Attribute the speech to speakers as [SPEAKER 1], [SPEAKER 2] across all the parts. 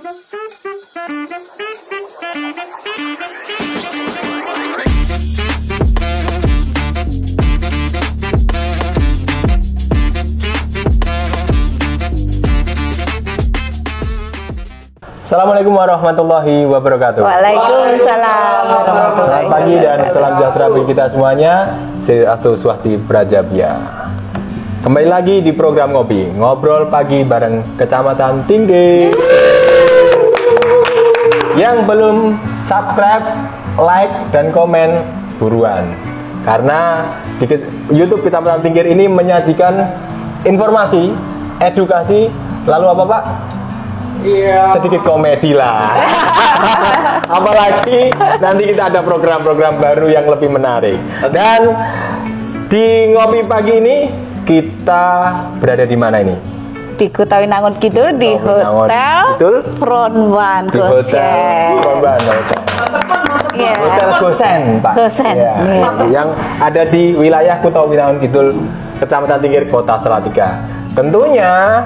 [SPEAKER 1] Assalamualaikum warahmatullahi wabarakatuh.
[SPEAKER 2] Waalaikumsalam.
[SPEAKER 1] Selamat pagi dan salam sejahtera bagi kita semuanya. Siratu Swasti Prajabya. Kembali lagi di program Ngobrol Pagi bareng Kecamatan Tinggi. Yang belum subscribe, like, dan komen buruan. Karena di YouTube Kecamatan Tinggi ini menyajikan informasi, edukasi, lalu apa Pak? Iya. Sedikit komedi lah. Apalagi nanti kita ada program-program baru yang lebih menarik. Dan di Ngopi Pagi ini kita berada di mana ini?
[SPEAKER 2] Di Kutawinangun Kidul di Hotel Front One
[SPEAKER 1] Di Hotel Front One
[SPEAKER 2] yeah.
[SPEAKER 1] Hotel Gosen Pak.
[SPEAKER 2] Gosen.
[SPEAKER 1] Ya,
[SPEAKER 2] Yeah.
[SPEAKER 1] Yang ada di wilayah Kutawinangun Kidul, Kecamatan Tinggi, Kota Salatiga. Tentunya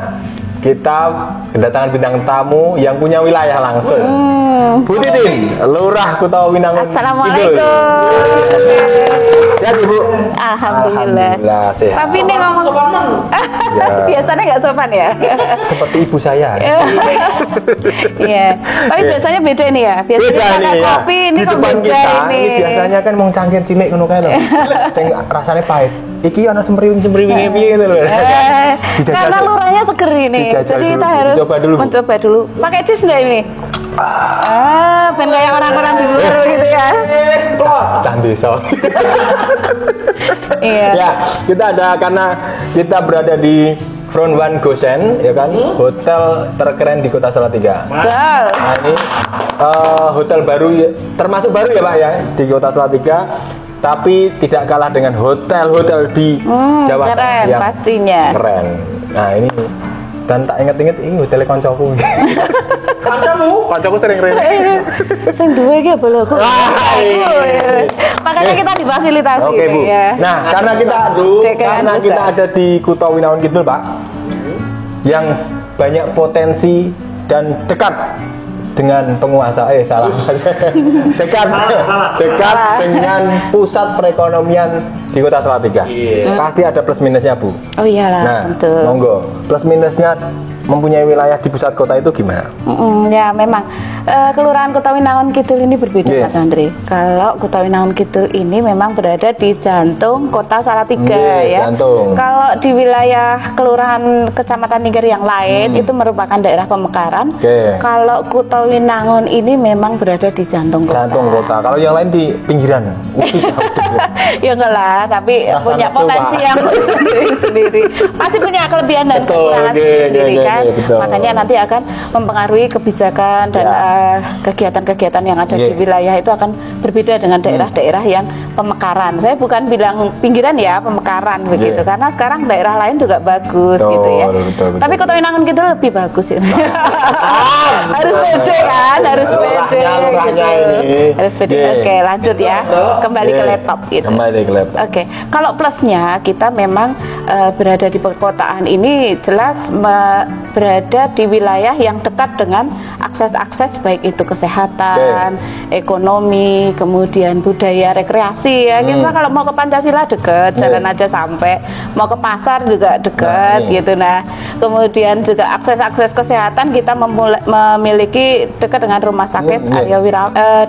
[SPEAKER 1] kita kedatangan bintang tamu yang punya wilayah langsung. Bu Titin, Lurah Kutawinangun Kidul.
[SPEAKER 2] Assalamualaikum.
[SPEAKER 1] Sehat Ibu?
[SPEAKER 2] Alhamdulillah.
[SPEAKER 1] Sehat.
[SPEAKER 2] Tapi ini ngomong
[SPEAKER 1] Ya.
[SPEAKER 2] biasanya nggak sopan ya.
[SPEAKER 1] Seperti ibu saya.
[SPEAKER 2] Iya. Tapi biasanya beda nih ya. Biasanya ada
[SPEAKER 1] nih,
[SPEAKER 2] kopi
[SPEAKER 1] ya.
[SPEAKER 2] ini
[SPEAKER 1] Di
[SPEAKER 2] kok
[SPEAKER 1] depan
[SPEAKER 2] beda
[SPEAKER 1] kita
[SPEAKER 2] ini.
[SPEAKER 1] biasanya kan mau cangkir cilik ngono kae lho. Sing rasane pahit. Iki ana semriwing-semriwinge piye gitu lho.
[SPEAKER 2] Karena lurahnya seger ini. Jadi kita harus mencoba dulu. Pakai cheese enggak ini? Ben kayak orang-orang di luar gitu ya.
[SPEAKER 1] Candiso.
[SPEAKER 2] Iya.
[SPEAKER 1] Ya, kita ada karena kita berada di Front One Gosen, ya kan, hotel terkeren di Kota Salatiga.
[SPEAKER 2] Betul.
[SPEAKER 1] Nah ini hotel baru, termasuk baru ya Pak ya di Kota Salatiga, tapi tidak kalah dengan hotel-hotel di Jawa Tengah
[SPEAKER 2] keren,
[SPEAKER 1] yang
[SPEAKER 2] pastinya.
[SPEAKER 1] keren. Nah ini dan tak inget-inget ini hotelnya koncoku. Koncoku sering rene.
[SPEAKER 2] Sing duwe iki lho aku. Makanya kita difasilitasi.
[SPEAKER 1] Oke Bu.
[SPEAKER 2] Ya.
[SPEAKER 1] Nah karena kita ada di Kutawinangun Kidul Pak, yang banyak potensi dan dekat dengan penguasa dekat dengan pusat perekonomian di Kota Salatiga. Pasti ada plus minusnya Bu.
[SPEAKER 2] Oh iyalah,
[SPEAKER 1] Nah,
[SPEAKER 2] betul.
[SPEAKER 1] monggo plus minusnya mempunyai wilayah di pusat kota itu gimana?
[SPEAKER 2] Ya memang Kelurahan Kutawinangun Kidul ini berbeda Mas Andri. Kalau Kutawinangun Kidul ini memang berada di jantung Kota Salatiga ya.
[SPEAKER 1] Jantung.
[SPEAKER 2] Kalau di wilayah Kelurahan Kecamatan Tinggi yang lain itu merupakan daerah pemekaran. Kalau Kutawinangun ini memang berada di jantung kota.
[SPEAKER 1] Jantung kota. Kalau yang lain di pinggiran.
[SPEAKER 2] Ya enggak lah, tapi punya potensi yang sendiri. Pasti punya kelebihan dan kekurangan sendiri kan. Makanya nanti akan mempengaruhi kebijakan dan kegiatan-kegiatan yang ada di wilayah itu akan berbeda dengan daerah-daerah yang pemekaran. Saya bukan bilang pinggiran ya, pemekaran begitu. Karena sekarang daerah lain juga bagus gitu ya. Tapi Kutawinangun Kidul lebih bagus ya. Harus pede kan, harus pede. Harus pede. Oke, lanjut ya. Kembali ke laptop gitu. Oke, kalau plusnya kita memang berada di perkotaan ini jelas berada di wilayah yang dekat dengan akses-akses baik itu kesehatan, ekonomi, kemudian budaya, rekreasi ya. Kita kalau mau ke Pancasila dekat, jalan aja sampai. Mau ke pasar juga dekat gitu. Nah, kemudian juga akses-akses kesehatan kita memiliki dekat dengan rumah sakit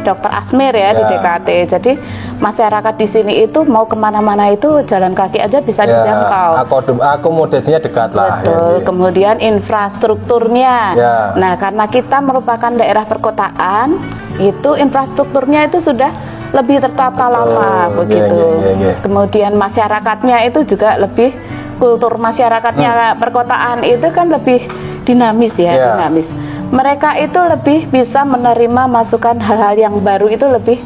[SPEAKER 2] Dr. Asmir ya di DKT. Jadi masyarakat di sini itu mau kemana-mana itu jalan kaki aja bisa dijangkau.
[SPEAKER 1] Akomodasinya dekat lah.
[SPEAKER 2] Betul. Kemudian infrastrukturnya. Nah, karena kita merupakan daerah perkotaan, itu infrastrukturnya itu sudah lebih tertata lama begitu. Kemudian masyarakatnya itu juga lebih, kultur masyarakatnya perkotaan itu kan lebih dinamis ya, dinamis. Mereka itu lebih bisa menerima masukan hal-hal yang baru itu lebih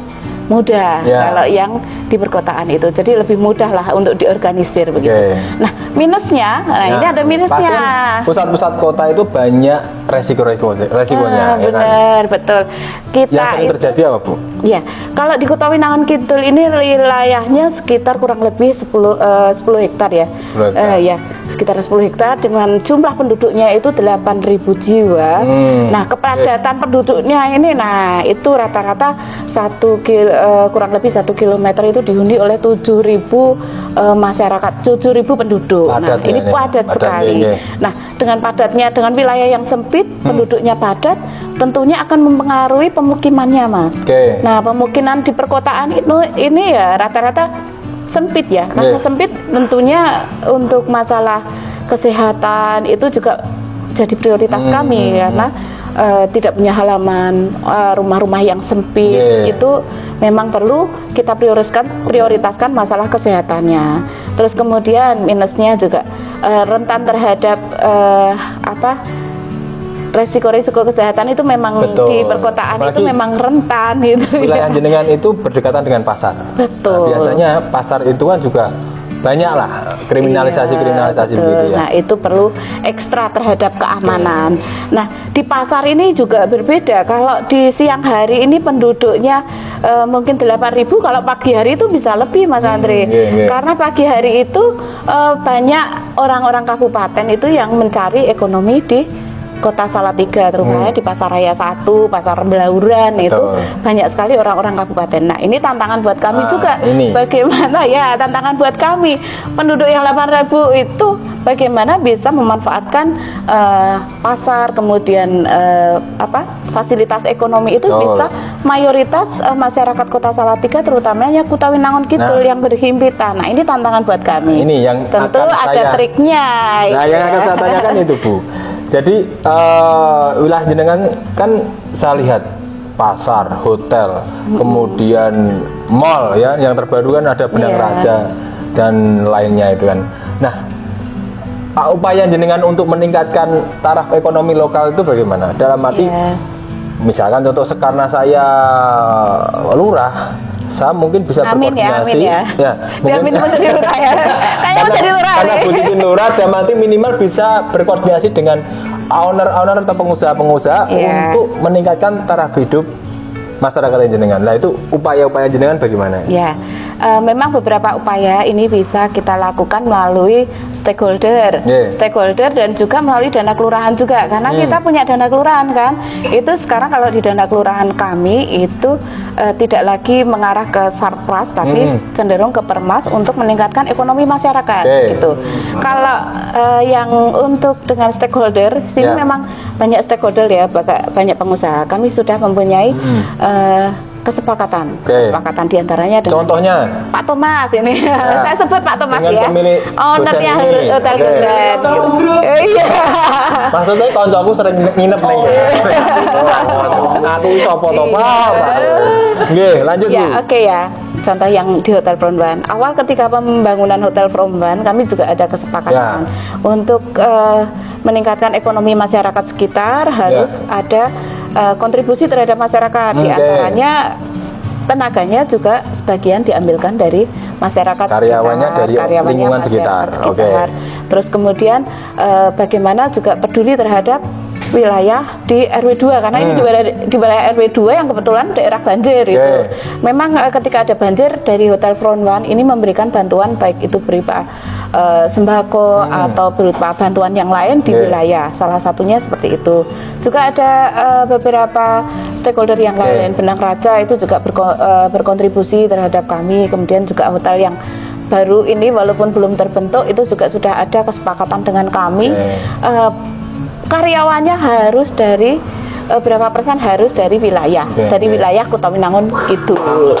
[SPEAKER 2] mudah kalau yang di perkotaan itu, jadi lebih mudah lah untuk diorganisir begitu. Nah minusnya, ini ada minusnya.
[SPEAKER 1] Pusat-pusat kota itu banyak resikonya.
[SPEAKER 2] Benar, betul. Kita
[SPEAKER 1] yang sering terjadi apa Bu?
[SPEAKER 2] Ya, kalau di Kutawinangun Kidul ini wilayahnya sekitar kurang lebih 10 hektar ya.
[SPEAKER 1] 10 hektar.
[SPEAKER 2] Ya, sekitar 10 hektar dengan jumlah penduduknya itu 8.000 jiwa. Nah, kepadatan penduduknya ini, nah itu rata-rata kurang lebih 1 kilometer itu dihuni oleh 7.000 masyarakat, 7.000 penduduk. Padat, nah, ini padat sekali. Nah, dengan padatnya, dengan wilayah yang sempit, penduduknya padat, tentunya akan mempengaruhi pemukimannya, Mas. Nah, pemukiman di perkotaan ini ya rata-rata sempit ya. Karena sempit tentunya untuk masalah kesehatan itu juga jadi prioritas kami karena tidak punya halaman, rumah-rumah yang sempit itu memang perlu kita prioritaskan masalah kesehatannya. Terus kemudian minusnya juga rentan terhadap resiko-resiko kesehatan itu memang di perkotaan. Apalagi itu memang rentan gitu.
[SPEAKER 1] Wilayah jenengan itu berdekatan dengan pasar.
[SPEAKER 2] Betul.
[SPEAKER 1] Nah, biasanya pasar itu kan juga banyak lah kriminalisasi begitu ya.
[SPEAKER 2] Nah, itu perlu ekstra terhadap keamanan. Nah, di pasar ini juga berbeda. Kalau di siang hari ini penduduknya mungkin 8.000, kalau pagi hari itu bisa lebih, Mas Andre. Karena pagi hari itu banyak orang-orang kabupaten itu yang mencari ekonomi di Kota Salatiga, terutama di Pasar Raya 1, Pasar Belauran. Itu banyak sekali orang-orang kabupaten. Nah, ini tantangan buat kami juga. Bagaimana ya, tantangan buat kami penduduk yang 8.000 itu bagaimana bisa memanfaatkan pasar, kemudian fasilitas ekonomi itu bisa mayoritas masyarakat Kota Salatiga, terutamanya Kutawinangun Kidul yang berhimpitan. Nah, ini tantangan buat kami.
[SPEAKER 1] Ini yang
[SPEAKER 2] tentu ada triknya.
[SPEAKER 1] Nah, yang akan saya tanyakan itu, Bu. Jadi wilayah jenengan kan saya lihat pasar, hotel, kemudian mall ya, yang terbaru kan ada Benang Raja dan lainnya itu kan. Nah, upaya jenengan untuk meningkatkan taraf ekonomi lokal itu bagaimana? Dalam arti misalkan contoh karena saya lurah, saya mungkin bisa berkoordinasi.
[SPEAKER 2] Mungkin menjadi lurah ya.
[SPEAKER 1] Karena Bu Titin lurah, dalam arti minimal bisa berkoordinasi dengan owner atau pengusaha-pengusaha untuk meningkatkan taraf hidup masyarakat jenengan. Nah, itu upaya-upaya jenengan bagaimana?
[SPEAKER 2] Ya, memang beberapa upaya ini bisa kita lakukan melalui stakeholder dan juga melalui dana kelurahan juga, karena kita punya dana kelurahan kan. Itu sekarang kalau di dana kelurahan kami itu tidak lagi mengarah ke sarpras, tapi cenderung ke permas untuk meningkatkan ekonomi masyarakat. Gitu. Kalau yang untuk dengan stakeholder, sini memang banyak stakeholder ya, banyak pengusaha. Kami sudah mempunyai kesepakatan diantaranya dengan
[SPEAKER 1] contohnya
[SPEAKER 2] Pak Thomas ini. Saya sebut Pak Thomas ya, ownernya Hotel Grand. Iya.
[SPEAKER 1] Maksudnya koncoku sering nginep nih. Aku sapa to, Pak? Nggih, lanjut Bu.
[SPEAKER 2] Oke ya. Contoh yang di Hotel Fromban. Awal ketika pembangunan Hotel Fromban, kami juga ada kesepakatan untuk meningkatkan ekonomi masyarakat sekitar, harus ada kontribusi terhadap masyarakat. Di antaranya tenaganya juga sebagian diambilkan dari masyarakat,
[SPEAKER 1] karyawannya dari lingkungan sekitar.
[SPEAKER 2] Terus kemudian bagaimana juga peduli terhadap wilayah di RW2, karena ini di wilayah RW2 yang kebetulan daerah banjir itu. Memang ketika ada banjir, dari Hotel Fromban ini memberikan bantuan baik itu berupa sembako atau berupa bantuan yang lain di wilayah. Salah satunya seperti itu. Juga ada beberapa stakeholder yang lain. Benang Raja itu juga berkontribusi terhadap kami. Kemudian juga hotel yang baru ini walaupun belum terbentuk itu juga sudah ada kesepakatan dengan kami. Karyawannya harus dari berapa persen harus dari wilayah, wilayah Kutawinangun Kidul.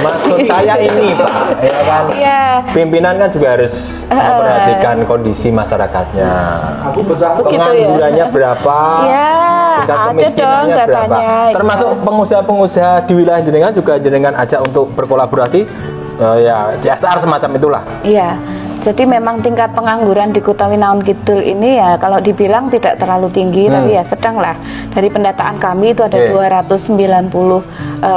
[SPEAKER 1] Maksud saya ini, Pak, ya kan? Pimpinan kan juga harus memperhatikan kondisi masyarakatnya. Penganggurannya berapa? Tingkat kemiskinannya berapa? Termasuk pengusaha-pengusaha di wilayah jenengan juga jenengan ajak untuk berkolaborasi, CSR semacam itulah. Jadi memang tingkat pengangguran di Kutawinangun Kidul ini ya kalau dibilang tidak terlalu tinggi, tapi ya sedang lah. Dari pendataan kami itu ada 290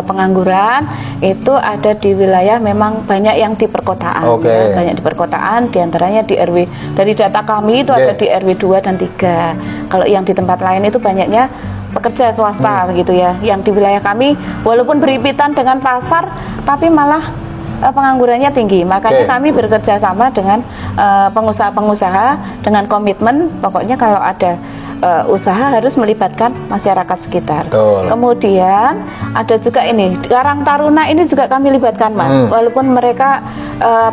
[SPEAKER 1] pengangguran, itu ada di wilayah memang banyak yang di perkotaan. Banyak di perkotaan, diantaranya di RW. Dari data kami itu ada di RW 2 dan 3. Kalau yang di tempat lain itu banyaknya pekerja swasta begitu ya. Yang di wilayah kami walaupun berhimpitan dengan pasar, tapi malah
[SPEAKER 2] penganggurannya tinggi. Makanya
[SPEAKER 1] Oke.
[SPEAKER 2] kami bekerja sama dengan pengusaha-pengusaha dengan komitmen pokoknya kalau ada usaha harus melibatkan masyarakat sekitar.
[SPEAKER 1] Betul.
[SPEAKER 2] Kemudian ada juga ini Karang Taruna ini juga kami libatkan Mas. Walaupun mereka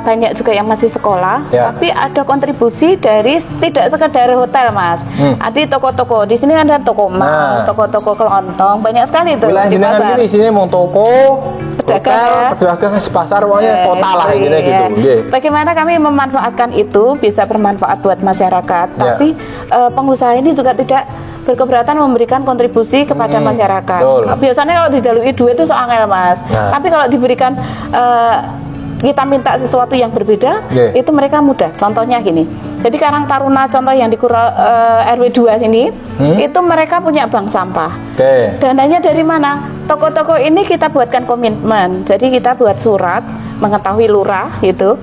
[SPEAKER 2] banyak juga yang masih sekolah,
[SPEAKER 1] Ya.
[SPEAKER 2] tapi ada kontribusi dari tidak sekedar hotel Mas. Ada toko-toko. Di sini ada toko emas, toko-toko kelontong, banyak sekali tuh
[SPEAKER 1] Wilayah
[SPEAKER 2] di
[SPEAKER 1] jenengan
[SPEAKER 2] pasar.
[SPEAKER 1] ini sini mau toko,
[SPEAKER 2] Pedagang,
[SPEAKER 1] hotel,
[SPEAKER 2] ya.
[SPEAKER 1] pedagang, pasar, pokoknya kota lah gini gitu. Nggih.
[SPEAKER 2] Bagaimana kami memanfaatkan itu bisa bermanfaat buat masyarakat, tapi pengusaha ini juga tidak berkeberatan memberikan kontribusi kepada masyarakat.
[SPEAKER 1] Betul.
[SPEAKER 2] Biasanya kalau dijalui duit itu soal Mas.
[SPEAKER 1] Nah.
[SPEAKER 2] Tapi kalau diberikan kita minta sesuatu yang berbeda, itu mereka mudah. Contohnya gini. Jadi Karang Taruna contoh yang di RW 2 sini, itu mereka punya bank sampah.
[SPEAKER 1] Oke.
[SPEAKER 2] Dananya dari mana? Toko-toko ini kita buatkan komitmen. Jadi kita buat surat mengetahui lurah itu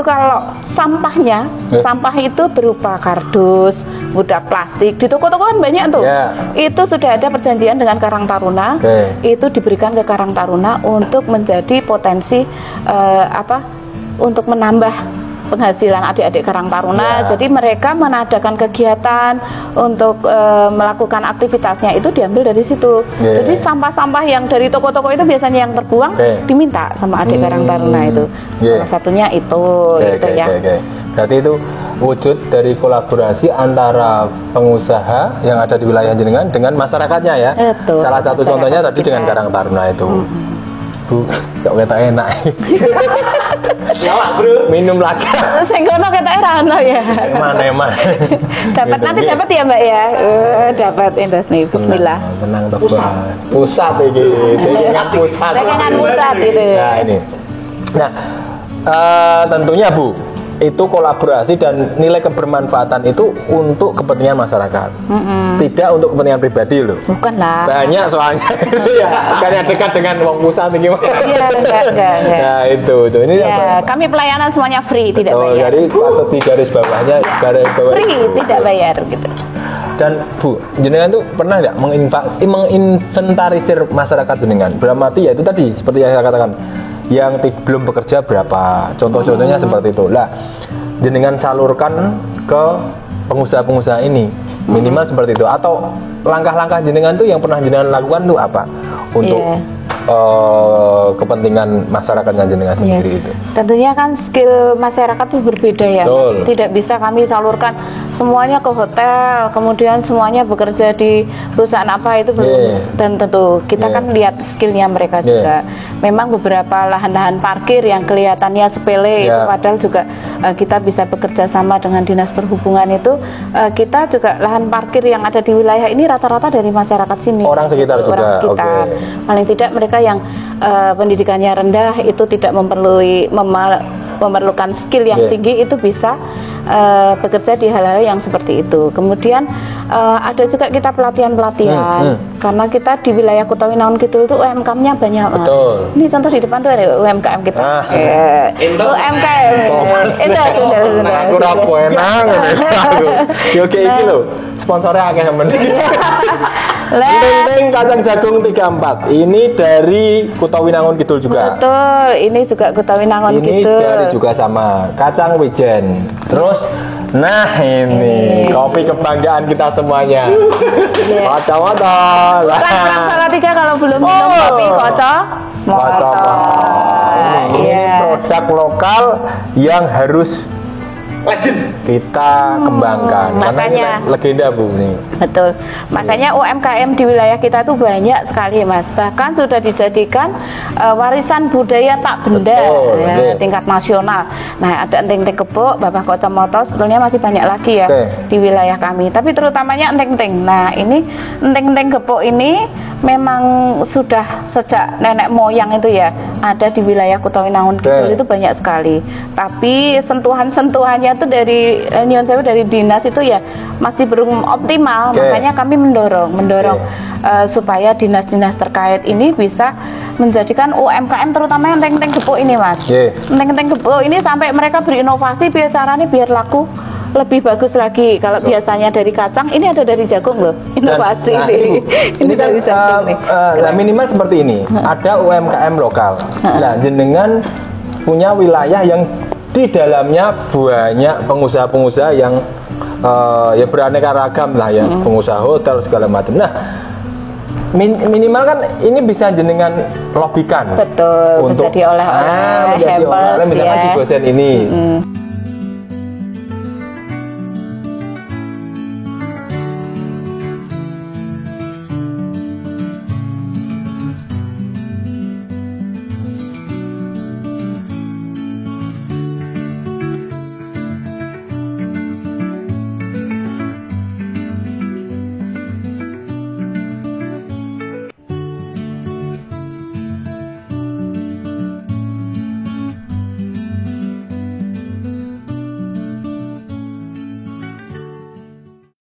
[SPEAKER 2] kalau sampahnya, sampah itu berupa kardus, budak plastik di toko-toko kan banyak tuh. Itu sudah ada perjanjian dengan Karang Taruna. Itu diberikan ke Karang Taruna untuk menjadi potensi untuk menambah penghasilan adik-adik Karang Taruna. Jadi mereka mengadakan kegiatan untuk melakukan aktivitasnya itu diambil dari situ. Jadi sampah-sampah yang dari toko-toko itu biasanya yang terbuang diminta sama adik Karang Taruna itu. Salah satunya itu ya.
[SPEAKER 1] Berarti itu wujud dari kolaborasi antara pengusaha yang ada di wilayah jenengan dengan masyarakatnya ya.
[SPEAKER 2] Betul.
[SPEAKER 1] Salah satu contohnya tadi dengan Karang Taruna itu. Bu, kok kata enak. Nyala bro, minum lagi.
[SPEAKER 2] Sing kono ketoke ra ono ya.
[SPEAKER 1] Emang.
[SPEAKER 2] Dapat nanti dapat ya Mbak ya. Dapat Indah nih. Bismillah.
[SPEAKER 1] Tenang pusat iki. Dengan pusat.
[SPEAKER 2] Dengan pusat itu.
[SPEAKER 1] Nah, ini. Nah, tentunya Bu, itu kolaborasi dan nilai kebermanfaatan itu untuk kepentingan masyarakat, tidak untuk kepentingan pribadi loh.
[SPEAKER 2] Bukan lah.
[SPEAKER 1] Banyak soalnya itu ya, karena dekat dengan uang pusat gimana?
[SPEAKER 2] Iya, enggak.
[SPEAKER 1] Nah itu ini
[SPEAKER 2] ya, kami pelayanan semuanya free, tidak bayar.
[SPEAKER 1] Jadi patut di garis bawahnya, garis bawah
[SPEAKER 2] free, tidak bayar gitu.
[SPEAKER 1] Dan Bu, jenengan tuh pernah nggak menginventarisir masyarakat jenengan? Berarti ya itu tadi seperti yang saya katakan, yang belum bekerja berapa, contoh-contohnya seperti itu lah, jenengan salurkan ke pengusaha-pengusaha ini minimal seperti itu, atau langkah-langkah jenengan tuh yang pernah jenengan lakukan tuh apa untuk kepentingan masyarakatnya jenengan sendiri itu?
[SPEAKER 2] Tentunya kan skill masyarakat itu berbeda ya. Tidak bisa kami salurkan semuanya ke hotel, kemudian semuanya bekerja di perusahaan apa itu belum. Dan tentu kita kan lihat skillnya mereka juga. Memang beberapa lahan-lahan parkir yang kelihatannya sepele itu padahal juga kita bisa bekerja sama dengan dinas perhubungan itu. Kita juga lahan parkir yang ada di wilayah ini rata-rata dari masyarakat sini.
[SPEAKER 1] Orang sekitar juga.
[SPEAKER 2] Orang sekitar. Paling tidak mereka yang pendidikannya rendah itu tidak memerlukan skill yang tinggi itu bisa bekerja di hal-hal yang seperti itu. Kemudian ada juga kita pelatihan karena kita di wilayah Kuta Winangun Kidul itu UMKM-nya banyak Mas. Ini contoh di depan tuh ada UMKM kita. UMKM. Itu.
[SPEAKER 1] Aku rapo enak. Yo kayak iki lho. Sponsornya akeh men. Teng kacang jagung 34. Ini dari Kuta Winangun Kidul juga.
[SPEAKER 2] Betul, ini juga Kuta Winangun Kidul.
[SPEAKER 1] Ini dari juga sama kacang wijen. Terus nah ini kopi kebanggaan kita semuanya. Waca-waca.
[SPEAKER 2] Orang Salatiga kalau belum minum kopi kocok.
[SPEAKER 1] Ini produk lokal yang harus kita kembangkan.
[SPEAKER 2] Makanya
[SPEAKER 1] legenda Bu nih.
[SPEAKER 2] Betul. Makanya UMKM di wilayah kita itu banyak sekali Mas. Bahkan sudah dijadikan warisan budaya tak benda tingkat nasional. Nah, ada enteng-enteng kebo, Bapak Kacamata sebetulnya masih banyak lagi ya di wilayah kami. Tapi terutamanya enteng-enteng. Nah, ini enteng-enteng kebo ini memang sudah sejak nenek moyang itu ya ada di wilayah Kuta Winangun Kidul itu banyak sekali. Tapi sentuhan-sentuhannya itu dari Nyon Sewu dari dinas itu ya masih belum optimal. Makanya kami mendorong supaya dinas-dinas terkait ini bisa menjadikan UMKM terutama yang enteng-enteng gepuk ini Mas. Enteng-enteng gepuk ini sampai mereka berinovasi biar caranya biar laku lebih bagus lagi. Kalau biasanya dari kacang, ini ada dari jagung loh. Inovasi ini dari jagung nih.
[SPEAKER 1] Minimal seperti ini. Ada UMKM lokal. Nah, jenengan punya wilayah yang di dalamnya banyak pengusaha-pengusaha yang ya beraneka ragam lah ya, pengusaha hotel segala macam. Nah, minimal kan ini bisa jenengan logikan.
[SPEAKER 2] Betul,
[SPEAKER 1] untuk
[SPEAKER 2] bisa diolah-olah,
[SPEAKER 1] misalkan
[SPEAKER 2] ya.
[SPEAKER 1] di gosen ini.